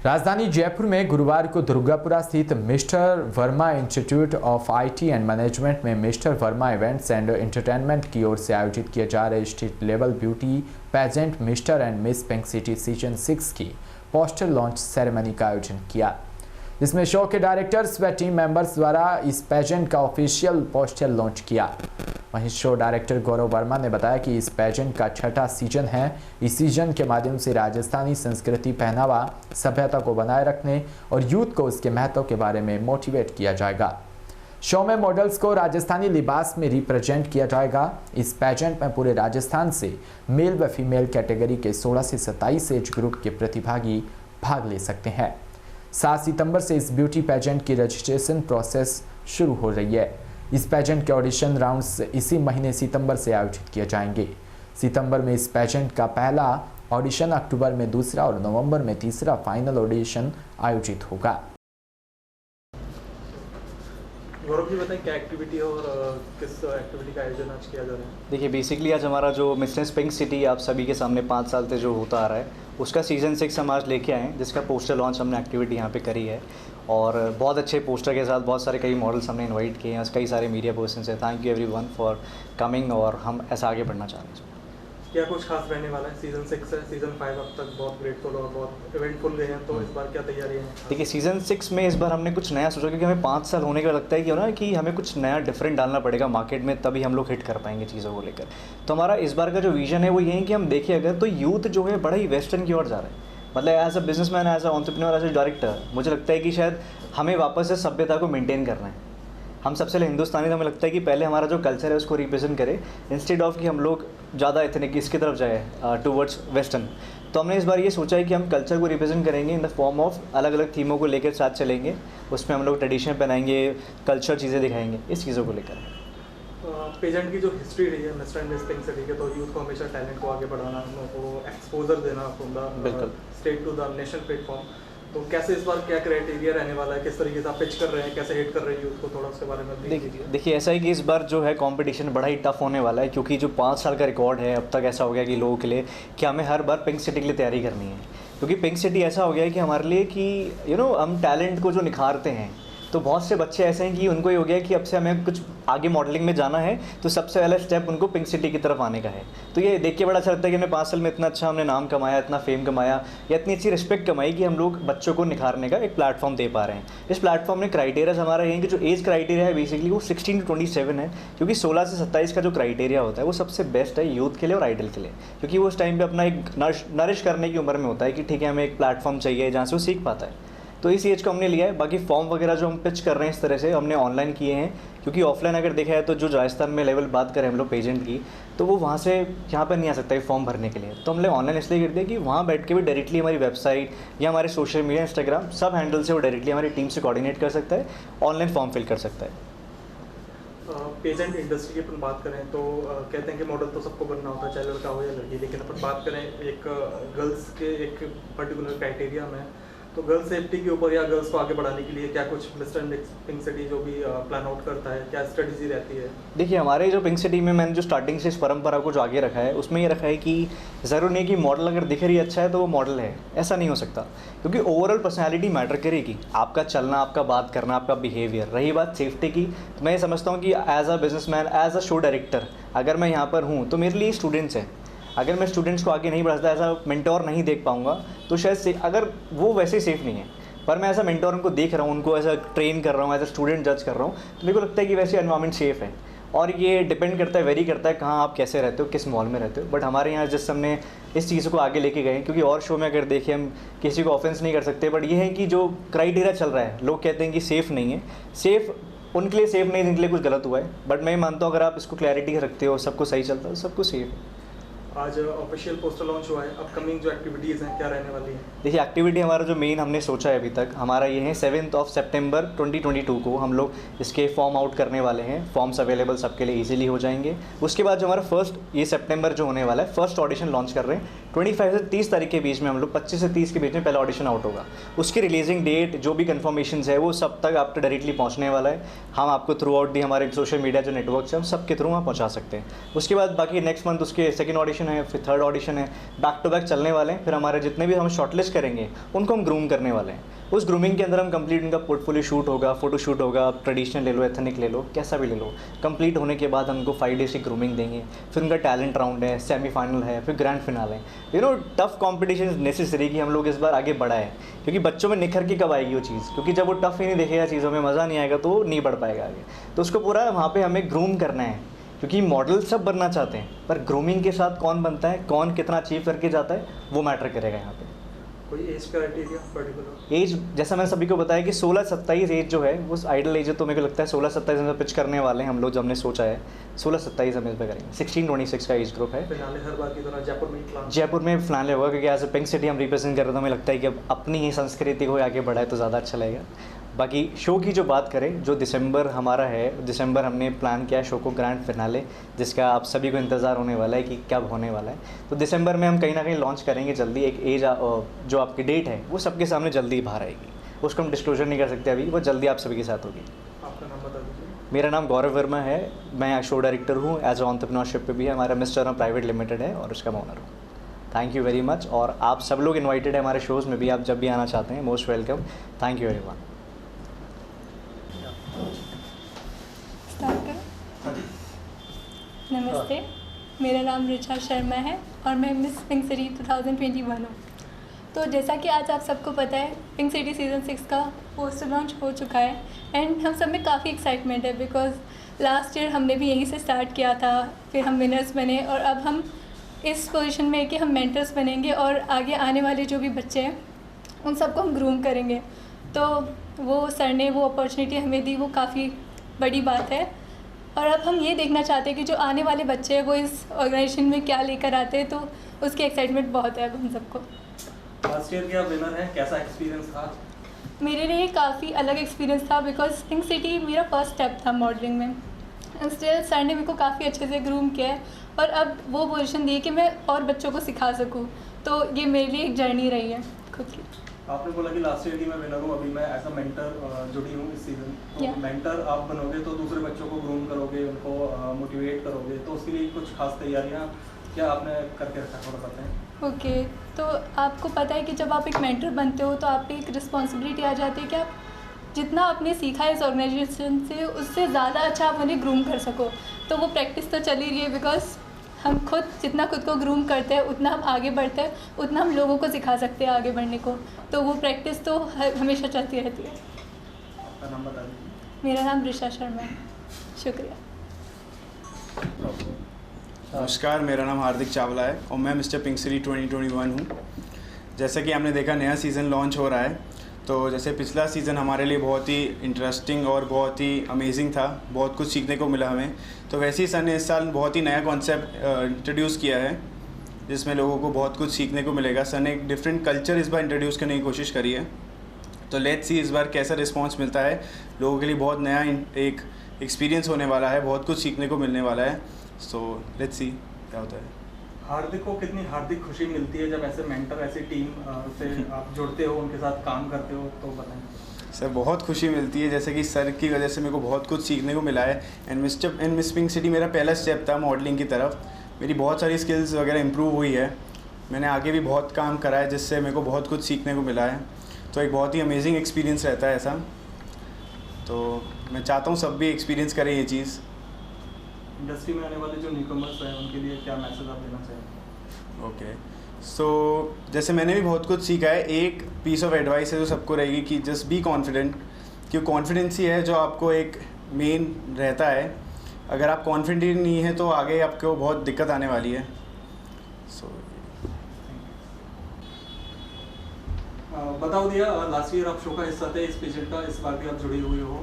राजधानी जयपुर में गुरुवार को दुर्गापुरा स्थित mister Verma institute of IT and management में mister Verma events and entertainment की ओर से आयोजित किए जा रहे state level beauty pageant mister and miss pink city season 6 की पोस्टर लॉन्च सेरेमनी का आयोजन किया, जिसमें शो के डायरेक्टर्स व टीम मेंबर्स द्वारा इस पेजेंट का ऑफिशियल पोस्टर लॉन्च किया। वहीं शो डायरेक्टर गौरव वर्मा ने बताया कि इस पेजेंट का छठा सीजन है। इस सीजन के माध्यम से राजस्थानी संस्कृति, पहनावा, सभ्यता को बनाए रखने और यूथ को उसके महत्व के बारे में मोटिवेट किया जाएगा। शो में मॉडल्स को राजस्थानी लिबास में रिप्रेजेंट किया जाएगा। इस पेजेंट में पूरे राजस्थान से मेल व फीमेल कैटेगरी के 16 से 27 एज ग्रुप के प्रतिभागी भाग ले सकते हैं। 7 सितंबर से इस ब्यूटी पेजेंट की रजिस्ट्रेशन प्रोसेस शुरू हो रही है। इस पेजेंट के ऑडिशन राउंड्स इसी महीने सितंबर से आयोजित किए जाएंगे। सितंबर में इस पेजेंट का पहला ऑडिशन, अक्टूबर में दूसरा और नवंबर में तीसरा फाइनल ऑडिशन आयोजित होगा। गौरव जी बताएं क्या एक्टिविटी है और किस एक्टिविटी का आयोजन आज किया जा रहा है? देखिए, बेसिकली आज हमारा जो मिस्टर पिंक सिटी आप सभी के सामने 5 साल से जो होता आ रहा है, उसका सीज़न 6 हम आज लेके आए हैं, जिसका पोस्टर लॉन्च हमने एक्टिविटी यहाँ पे करी है। और बहुत अच्छे पोस्टर के साथ बहुत सारे कई मॉडल्स हमने इनवाइट किए हैं, कई सारे मीडिया पर्सन है। Thank you everyone for coming, और हम ऐसा आगे बढ़ना चाह रहे हैं। क्या कुछ खास रहने वाला है? सीजन 6 है, सीजन 5 अब तक बहुत ग्रेटफुल और बहुत इवेंटफुल गए हैं, तो इस बार क्या तैयारी है? देखिए, सीजन 6 में इस बार हमने कुछ नया सोचा, क्योंकि हमें 5 साल होने का लगता है कि ना कि हमें कुछ नया डिफरेंट डालना पड़ेगा मार्केट में, तभी हम लोग हिट कर पाएंगे चीज़ों को लेकर। तो हमारा इस बार का जो विजन है वो ये है कि हम देखें अगर तो यूथ जो है बड़ा ही वेस्टर्न की ओर जा रहा है। मतलब as a businessman, as a entrepreneur, as a director, मुझे लगता है कि शायद हमें वापस से सभ्यता को मेंटेन करना है। हम सबसे पहले हिंदुस्तानी, तो हमें लगता है कि पहले हमारा जो कल्चर है उसको रिप्रेजेंट करें, इंस्टेड ऑफ कि हम लोग ज़्यादा एथनिक इसकी तरफ जाए टूवर्ड्स वेस्टर्न। तो हमने इस बार ये सोचा है कि हम कल्चर को रिप्रेजेंट करेंगे इन द फॉर्म ऑफ अलग अलग थीमों को लेकर साथ चलेंगे। उसमें हम लोग ट्रेडिशन पहनाएंगे, कल्चर चीज़ें दिखाएंगे, इस चीज़ों को लेकर। पेजेंट की जो हिस्ट्री रही है mister and miss pink city के, तो यूथ को हमेशा टैलेंट को आगे बढ़ाना, उनको एक्सपोजर देना from the state to the national platform. तो कैसे इस बार क्या क्राइटेरिया रहने वाला है, किस तरीके से आप पिच कर रहे हैं, कैसे हिट कर रहे हैं यूथ को, थोड़ा उसके बारे में देखिए ऐसा है कि इस बार जो है कंपटीशन बड़ा ही टफ होने वाला है, क्योंकि जो 5 साल का रिकॉर्ड है अब तक ऐसा हो गया कि लोगों के लिए कि हमें हर बार पिंक सिटी के लिए तैयारी करनी है। क्योंकि पिंक सिटी ऐसा हो गया है कि हमारे लिए कि हम टैलेंट को जो निखारते हैं, तो बहुत से बच्चे ऐसे हैं कि उनको ये हो गया कि अब से हमें कुछ आगे मॉडलिंग में जाना है, तो सबसे पहला स्टेप उनको पिंक सिटी की तरफ आने का है। तो ये देख के बड़ा अच्छा लगता है कि हमने 5 साल में इतना अच्छा हमने नाम कमाया, इतना फेम कमाया, या इतनी अच्छी रिस्पेक्ट कमाई कि हम लोग बच्चों को निखारने का एक प्लेटफॉर्म दे पा रहे हैं। इस प्लेटफॉर्म में क्राइटेरिया हमारा ये है कि जो एज क्राइटेरिया है बेसिकली वो 16 to 27 है, क्योंकि 16 से 27 का जो क्राइटेरिया होता है वो सबसे बेस्ट है यूथ के लिए और आइडल के लिए, क्योंकि वो उस टाइम पर अपना एक नरिश करने की उम्र में होता है कि ठीक है हमें एक प्लेटफॉर्म चाहिए जहाँ से वो सीख पाता है। तो इस एज को हमने लिया है। बाकी फॉर्म वगैरह जो हम पिच कर रहे हैं इस तरह से हमने ऑनलाइन किए हैं, क्योंकि ऑफलाइन अगर देखा है तो जो राजस्थान में लेवल बात करें हम लोग पेजेंट की, तो वो वहाँ से यहाँ पर नहीं आ सकता है फॉर्म भरने के लिए। तो हमने ऑनलाइन इसलिए कर दिया कि वहाँ बैठ के भी डायरेक्टली हमारी वेबसाइट या हमारे सोशल मीडिया, इंस्टाग्राम, सब हैंडल से वो डायरेक्टली हमारी टीम से कोऑर्डिनेट कर सकता है, ऑनलाइन फॉर्म फिल कर सकता है। पेजेंट इंडस्ट्री की अपन बात करें तो कहते हैं कि मॉडल तो सबको बनना होता है, चाहे लड़का हो या लड़की, लेकिन अपन बात करें एक गर्ल्स के एक पर्टिकुलर क्राइटेरिया में, तो गर्ल्स सेफ्टी के ऊपर या गर्ल्स को आगे बढ़ाने के लिए क्या कुछ मिस्टर पिंक सिटी जो भी प्लान आउट करता है, क्या स्ट्रेटजी रहती है? देखिए, हमारे जो पिंक सिटी में मैंने जो स्टार्टिंग से इस परंपरा को जो आगे रखा है उसमें ये रखा है कि ज़रूर नहीं कि मॉडल अगर दिख रही अच्छा है तो वो मॉडल है, ऐसा नहीं हो सकता। क्योंकि ओवरऑल पर्सनैलिटी मैटर करेगी, आपका चलना, आपका बात करना, आपका बिहेवियर। रही बात सेफ्टी की, तो मैं ये समझता हूँ कि as a businessman, as a show director, अगर मैं यहाँ पर हूँ तो मेरे लिए स्टूडेंट्स हैं। अगर मैं स्टूडेंट्स को आगे नहीं बढ़ाता, ऐसा मेंटोर नहीं देख पाऊंगा, तो शायद अगर वो वैसे ही सेफ़ नहीं है, पर मैं ऐसा मेंटोर उनको देख रहा हूँ, उनको ऐसा ट्रेन कर रहा हूँ, एज अ स्टूडेंट जज कर रहा हूँ, तो मेरे को लगता है कि वैसे एनवायरनमेंट सेफ़ है। और ये डिपेंड करता है, वेरी करता है कहाँ आप कैसे रहते हो, किस मॉल में रहते हो। बट हमारे यहाँ जिस हमने इस चीज़ को आगे लेके गए, क्योंकि और शो में अगर देखें हम किसी को ऑफेंस नहीं कर सकते, बट ये है कि जो क्राइटेरिया चल रहा है, लोग कहते हैं कि सेफ़ नहीं है, सेफ़ उनके लिए सेफ़ नहीं, जिनके लिए कुछ गलत हुआ है। बट मैं मानता हूँ अगर आप इसको क्लैरिटी रखते हो, सबको सही चलता है, तो सबको सेफ़ है। आज ऑफिशियल पोस्टर लॉन्च हुआ है, अपकमिंग जो एक्टिविटीज़ हैं क्या रहने वाली हैं? देखिए, एक्टिविटी हमारा जो मेन हमने सोचा है अभी तक हमारा ये है 7 सितंबर 2022 को हम लोग इसके फॉर्म आउट करने वाले हैं। फॉर्म्स अवेलेबल सबके लिए इजीली हो जाएंगे। उसके बाद जो हमारा फर्स्ट ये सितंबर जो होने वाला है, फर्स्ट ऑडिशन लॉन्च कर रहे हैं। 25 से 30 तारीख के बीच में हम लोग 25 से 30 के बीच में पहला ऑडिशन आउट होगा। उसकी रिलीजिंग डेट जो भी कन्फर्मेशन है वो सब तक आपको डायरेक्टली पहुँचने वाला है। हम आपको थ्रू आउट दी हमारे सोशल मीडिया जो नेटवर्क है हम सबके थ्रू वहाँ पहुँचा सकते हैं। उसके बाद बाकी नेक्स्ट मंथ उसके सेकेंड ऑडिशन ऑडिशन है, फिर थर्ड ऑडिशन है, बैक टू बैक चलने वाले हैं। फिर हमारे जितने भी हम शॉर्टलिस्ट करेंगे उनको हम ग्रूम करने वाले हैं। उस ग्रूमिंग के अंदर हम कंप्लीट उनका पोर्टफोलियो शूट होगा, फोटो शूट होगा, आप ट्रेडिशनल ले लो, एथनिक ले लो, कैसा भी ले लो। कंप्लीट होने के बाद हमको 5 डेज़ की ग्रूमिंग देंगे, फिर उनका टैलेंट राउंड है, सेमीफाइनल है, फिर ग्रैंड फिनाल है। टफ कॉम्पिटिशन इज़ नेसेसरी कि हम लोग इस बार आगे बढ़ाएं, क्योंकि बच्चों में निखर के कब आएगी वो चीज़, क्योंकि जब वो टफ ही नहीं देखेगा, चीज़ों में मज़ा नहीं आएगा तो वो नहीं बढ़ पाएगा आगे। तो उसको पूरा वहाँ पर हमें ग्रूम करना है, क्योंकि मॉडल सब बनना चाहते हैं, पर ग्रूमिंग के साथ कौन बनता है, कौन कितना अचीव करके जाता है, वो मैटर करेगा यहाँ पे। कोई एज क्राइटेरिया पर्टिकुलर? एज जैसा मैंने सभी को बताया कि 16-27 एज जो है वो आइडल एज है, तो मेरे को लगता है 16-27 में पिच करने वाले हैं हम लोग, जो हमने सोचा है 16-27 हम इस पर करेंगे। 16-26 का एज ग्रुप है। फिनाले हर बार की तरह जयपुर में प्लान? जयपुर में फिनाले होगा, क्योंकि एज ए पिंक सिटी हम रिप्रेजेंट कर रहे हैं, तो हमें लगता है कि अब अपनी ही संस्कृति को आगे बढ़ाए तो ज़्यादा अच्छा लगेगा। बाकी शो की जो बात करें, जो दिसंबर हमारा है, दिसंबर हमने प्लान किया है शो को ग्रैंड फिनाले, जिसका आप सभी को इंतज़ार होने वाला है कि कब होने वाला है। तो दिसंबर में हम कहीं ना कहीं लॉन्च करेंगे जल्दी। एक एज जो आपकी डेट है वो सबके सामने जल्दी बाहर आएगी, उसको हम डिस्क्लोजर नहीं कर सकते अभी, वो जल्दी आप सभी के साथ होगी। आपका नाम बता दीजिए। मेरा नाम गौरव वर्मा है, मैं शो डायरेक्टर हूँ, एज ए एंटरप्रेन्योरशिप पे भी है, हमारा मिस्टर वर्मा प्राइवेट लिमिटेड है और उसका मैं ओनर हूँ। थैंक यू वेरी मच, और आप सब लोग इन्वाइटेड है हमारे शोज़ में भी, आप जब भी आना चाहते हैं most welcome. Thank you everyone. नमस्ते, मेरा नाम ऋचा शर्मा है और मैं मिस पिंक सिटी 2021 हूँ। तो जैसा कि आज आप सबको पता है, पिंक सिटी सीज़न 6 का पोस्टर लॉन्च हो चुका है एंड हम सब में काफ़ी एक्साइटमेंट है, बिकॉज लास्ट ईयर हमने भी यहीं से स्टार्ट किया था, फिर हम विनर्स बने और अब हम इस पोजीशन में है कि हम मेंटर्स बनेंगे और आगे आने वाले जो भी बच्चे हैं उन सबको हम ग्रूम करेंगे। तो वो सर ने वो अपॉर्चुनिटी हमें दी, वो काफ़ी बड़ी बात है। और अब हम ये देखना चाहते हैं कि जो आने वाले बच्चे हैं वो इस ऑर्गेनाइजेशन में क्या लेकर आते हैं, तो उसकी एक्साइटमेंट बहुत है अब हम सबको। लास्ट ईयर के आप विनर हैं, कैसा एक्सपीरियंस था? मेरे लिए काफ़ी अलग एक्सपीरियंस था, बिकॉज पिंक सिटी मेरा फर्स्ट स्टेप था मॉडलिंग में। स्टिल सर ने मेरे को काफ़ी अच्छे से ग्रूम किया है और अब वो पोजीशन दी है कि मैं और बच्चों को सिखा सकूँ, तो ये मेरे लिए एक जर्नी रही है खुद की। आपने बोला कि लास्ट ईयर की मैं विनर हूँ, अभी मैं एज अ मेंटर जुड़ी हूँ इस सीज़न। तो मेंटर आप बनोगे तो दूसरे बच्चों को ग्रूम करोगे, उनको मोटिवेट करोगे, तो उसके लिए कुछ खास तैयारियाँ क्या आपने करके रखा, थोड़ा बताएं। ओके, तो आपको पता है कि जब आप एक मेंटर बनते हो तो आप पे एक रिस्पॉन्सिबिलिटी आ जाती है कि आप जितना आपने सीखा है इस ऑर्गेनाइजेशन से, उससे ज़्यादा अच्छा आप उन्हें ग्रूम कर सको। तो वो प्रैक्टिस तो चल ही रही है, बिकॉज हम खुद जितना खुद को ग्रूम करते हैं उतना हम आगे बढ़ते हैं, उतना हम लोगों को सिखा सकते हैं आगे बढ़ने को। तो वो प्रैक्टिस तो हमेशा चलती रहती है। आपका नाम बता दीजिए। मेरा नाम ऋचा शर्मा है। शुक्रिया। नमस्कार, मेरा नाम हार्दिक चावला है और मैं मिस्टर पिंक सिटी 2021 हूँ। जैसा कि हमने देखा नया सीज़न लॉन्च हो रहा है, तो जैसे पिछला सीज़न हमारे लिए बहुत ही इंटरेस्टिंग और बहुत ही अमेजिंग था, बहुत कुछ सीखने को मिला हमें, तो वैसे ही सर ने इस साल बहुत ही नया कॉन्सेप्ट इंट्रोड्यूस किया है जिसमें लोगों को बहुत कुछ सीखने को मिलेगा। सर ने एक डिफरेंट कल्चर इस बार इंट्रोड्यूस करने की कोशिश करी है, तो लेट्स सी इस बार कैसा रिस्पॉन्स मिलता है। लोगों के लिए बहुत नया एक एक्सपीरियंस होने वाला है, बहुत कुछ सीखने को मिलने वाला है, सो लेट्स सी क्या होता है। हार्दिक को कितनी हार्दिक खुशी मिलती है जब ऐसे मेंटर, ऐसी टीम से आप जुड़ते हो, उनके साथ काम करते हो, तो बताएं। सर बहुत खुशी मिलती है, जैसे कि सर की वजह से मेरे को बहुत कुछ सीखने को मिला है। एंड मिस पिंक सिटी मेरा पहला स्टेप था मॉडलिंग की तरफ। मेरी बहुत सारी स्किल्स वगैरह इंप्रूव हुई है, मैंने आगे भी बहुत काम करा है जिससे मेरे को बहुत कुछ सीखने को मिला है, तो एक बहुत ही अमेजिंग एक्सपीरियंस रहता है ऐसा। तो मैं चाहता हूँ सब भी एक्सपीरियंस करें ये चीज़। इंडस्ट्री में आने वाले जो न्यूकमर्स हैं उनके लिए क्या मैसेज आप देना चाहेंगे? ओके, सो जैसे मैंने भी बहुत कुछ सीखा है, एक पीस ऑफ एडवाइस है जो सबको रहेगी कि जस्ट बी कॉन्फिडेंट, क्योंकि कॉन्फिडेंस ही है जो आपको एक मेन रहता है। अगर आप कॉन्फिडेंट नहीं है तो आगे आपको बहुत दिक्कत आने वाली है। सो बताओ दिया, लास्ट ईयर आप शो का हिस्सा थे इस पेजेंट का, इस बार भी आप जुड़ी हुई हो,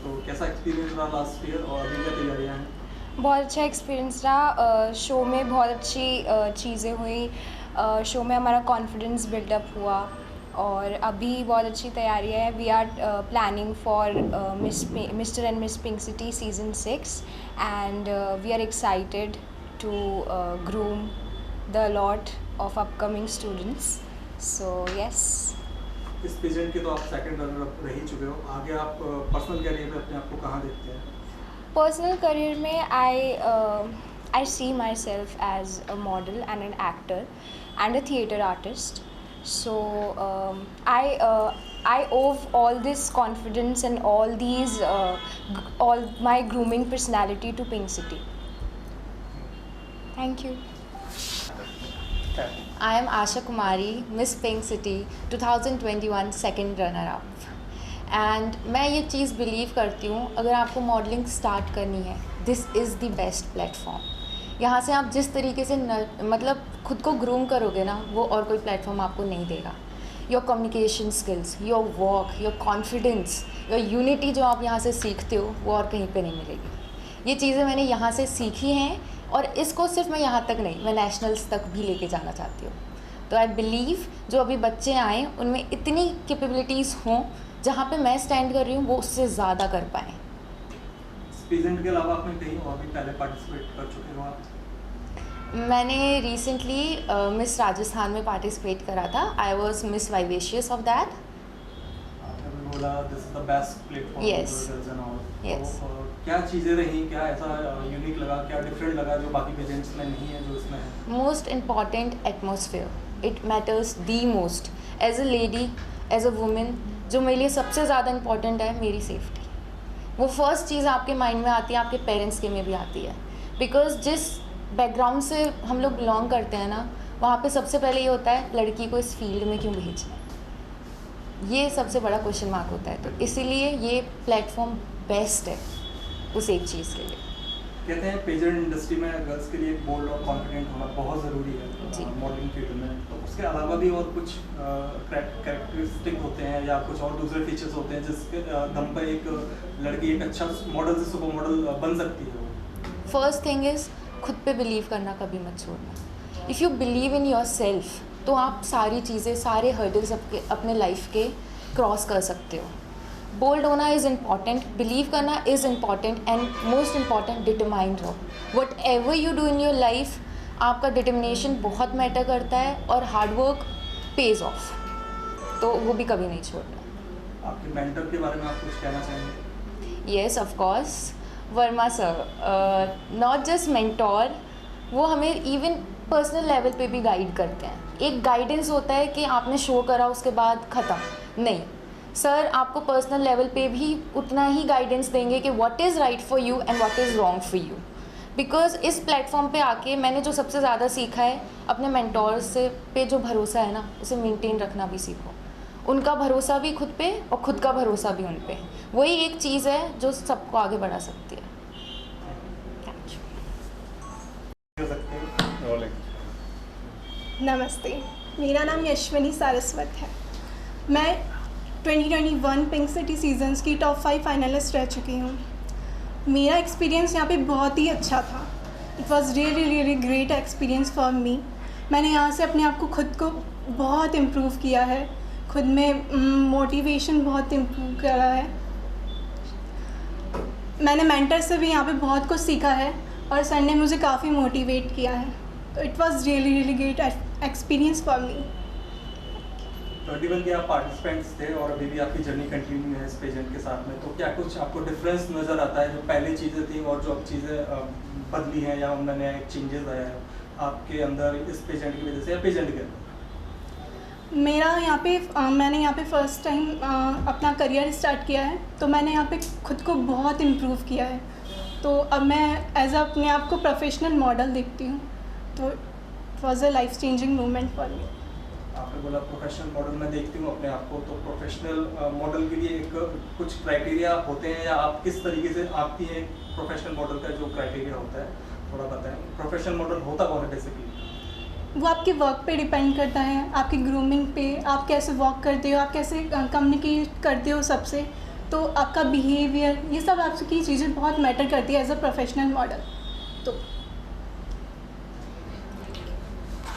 तो कैसा एक्सपीरियंस रहा लास्ट ईयर और अभी क्या तैयारियाँ हैं? बहुत अच्छा एक्सपीरियंस रहा। शो में बहुत अच्छी चीज़ें हुई। शो में हमारा कॉन्फिडेंस बिल्डअप हुआ और अभी बहुत अच्छी तैयारियाँ है। We are planning for Mister and miss pink City season 6 and we are excited to groom the lot of upcoming students. So yes, इस पेजेंट के तो आप सेकंड रनर रह ही चुके हो, आगे आप पर्सनल करियर में अपने आप को कहाँ देखते हैं? पर्सनल करियर में I see myself as a model and an actor and a theatre artist. So I owe all this confidence and all my grooming personality to Pink City. Thank you. I am Asha Kumari, Miss Pink City 2021 second runner up. And मैं ये चीज़ believe करती हूँ, अगर आपको modelling start करनी है, this is the best platform. यहाँ से आप जिस तरीके से मतलब खुद को ग्रूम करोगे ना, वो और कोई प्लेटफॉर्म आपको नहीं देगा। Your communication skills, your walk, your confidence, your unity जो आप यहाँ से सीखते हो, वो और कहीं पे नहीं मिलेगी। ये चीज़ें मैंने यहाँ से सीखी हैं, और इसको सिर्फ मैं यहाँ तक नहीं, मैं नेशनल्स तक भी लेके जाना चाहती हूँ। तो आई बिलीव जो अभी बच्चे आएँ उनमें इतनी कैपेबिलिटीज़ हों, जहाँ पे मैं स्टैंड कर रही हूँ वो उससे ज़्यादा कर पाएँ। पेजेंट के अलावा आपने कहीं और भी पहले पार्टिसिपेट कर चुके हो आप? मैंने रिसेंटली मिस राजस्थान में पार्टिसिपेट करा था। I was miss vivacious of that. आपने बोला this is the best platform Yes. For girls and all. Yes. क्या चीज़ें रहीं, क्या ऐसा यूनिक लगा, क्या डिफरेंट लगा जो बाकी पेजेंट्स में नहीं है जो इसमें है? Most important atmosphere, it matters the most. As a lady, as a women, जो मेरे लिए सबसे ज़्यादा इम्पॉर्टेंट है मेरी सेफ्टी। वो फर्स्ट चीज़ आपके माइंड में आती है, आपके पेरेंट्स के में भी आती है। बिकॉज जिस बैकग्राउंड से हम लोग बिलोंग करते हैं ना, वहाँ पे सबसे पहले ये होता है लड़की को इस फील्ड में क्यों भेजना है, ये सबसे बड़ा क्वेश्चन मार्क होता है। तो इसीलिए ये प्लेटफॉर्म बेस्ट है उस एक चीज़ के लिए। कहते हैं पेजेंट इंडस्ट्री में गर्ल्स के लिए बोल्ड और कॉन्फिडेंट होना बहुत ज़रूरी जी। है मॉडलिंग फील्ड में। तो उसके अलावा भी और कुछ कैरेक्टरिस्टिक होते हैं या कुछ और दूसरे फीचर्स होते हैं जिसके दम पर एक लड़की एक अच्छा मॉडल से सुपर मॉडल बन सकती है? फर्स्ट थिंग इज़ खुद पे बिलीव करना कभी मत छोड़ना। If you believe in your self तो आप सारी चीज़ें, सारे हर्डल्स अपने लाइफ के क्रॉस कर सकते हो। बोल्ड होना इज़ इम्पॉर्टेंट, बिलीव करना is important, and most important determined रहो। Whatever you do in your life, आपका डिटर्मिनेशन बहुत मैटर करता है, और हार्डवर्क पेज ऑफ, तो वो भी कभी नहीं छोड़ना। आपके मेंटर के बारे में आप कुछ कहना चाहेंगे? Yes of course, Verma sir, not just mentor, वो हमें इवन पर्सनल लेवल पे भी गाइड करते हैं। एक गाइडेंस होता है कि आपने शो करा उसके बाद ख़त्म नहीं, सर आपको पर्सनल लेवल पे भी उतना ही गाइडेंस देंगे कि what is right for you and what is wrong for you. Because इस प्लेटफॉर्म पे आके मैंने जो सबसे ज़्यादा सीखा है, अपने मेंटोर्स से पे जो भरोसा है ना, उसे मेंटेन रखना भी सीखो। उनका भरोसा भी खुद पे और खुद का भरोसा भी उन पे, वही एक चीज़ है जो सबको आगे बढ़ा सकती है। Thank you. कर सकते हैं? नमस्ते, मेरा नाम यशवनी सारस्वत है। मैं 2021 पिंक सिटी सीजन्स की टॉप 5 फाइनलिस्ट रह चुकी हूँ। मेरा एक्सपीरियंस यहाँ पे बहुत ही अच्छा था। It was really great experience for me. मैंने यहाँ से अपने आप को खुद को बहुत इम्प्रूव किया है, खुद में मोटिवेशन बहुत इम्प्रूव करा है। मैंने मेंटर से भी यहाँ पे बहुत कुछ सीखा है, और सर ने मुझे काफ़ी मोटिवेट किया है। तो it was really great experience for me. 21 के आप पार्टिसिपेंट्स थे और अभी भी आपकी जर्नी कंटिन्यू है इस पेजेंट के साथ में, तो क्या कुछ आपको डिफरेंस नज़र आता है जो पहले चीज़ें थी और जो अब चीज़ें बदली हैं या उनमें नया एक चेंजेस आया है आपके अंदर इस पेजेंट की वजह से या पेजेंट के अंदर? मैंने यहाँ पे फ़र्स्ट टाइम अपना करियर स्टार्ट किया है, तो मैंने यहाँ पे खुद को बहुत इम्प्रूव किया है। तो अब मैं एज अपने आप को प्रोफेशनल मॉडल देखती हूँ, तो it was a life changing moment for me. आपने बोला प्रोफेशनल मॉडल मैं देखती हूँ अपने आप को, तो प्रोफेशनल मॉडल के लिए एक कुछ क्राइटेरिया होते हैं या आप किस तरीके से आपकी एक प्रोफेशनल मॉडल का जो क्राइटेरिया होता है थोड़ा बताएं? प्रोफेशनल मॉडल होता कौन है बेसिकली? वो आपके वर्क पे डिपेंड करता है, आपकी ग्रूमिंग पे, आप कैसे वॉक करते हो, आप कैसे कम्युनिकेट करते हो सबसे, तो आपका बिहेवियर, ये सब आपकी चीज़ें बहुत मैटर करती है एज अ प्रोफेशनल मॉडल। तो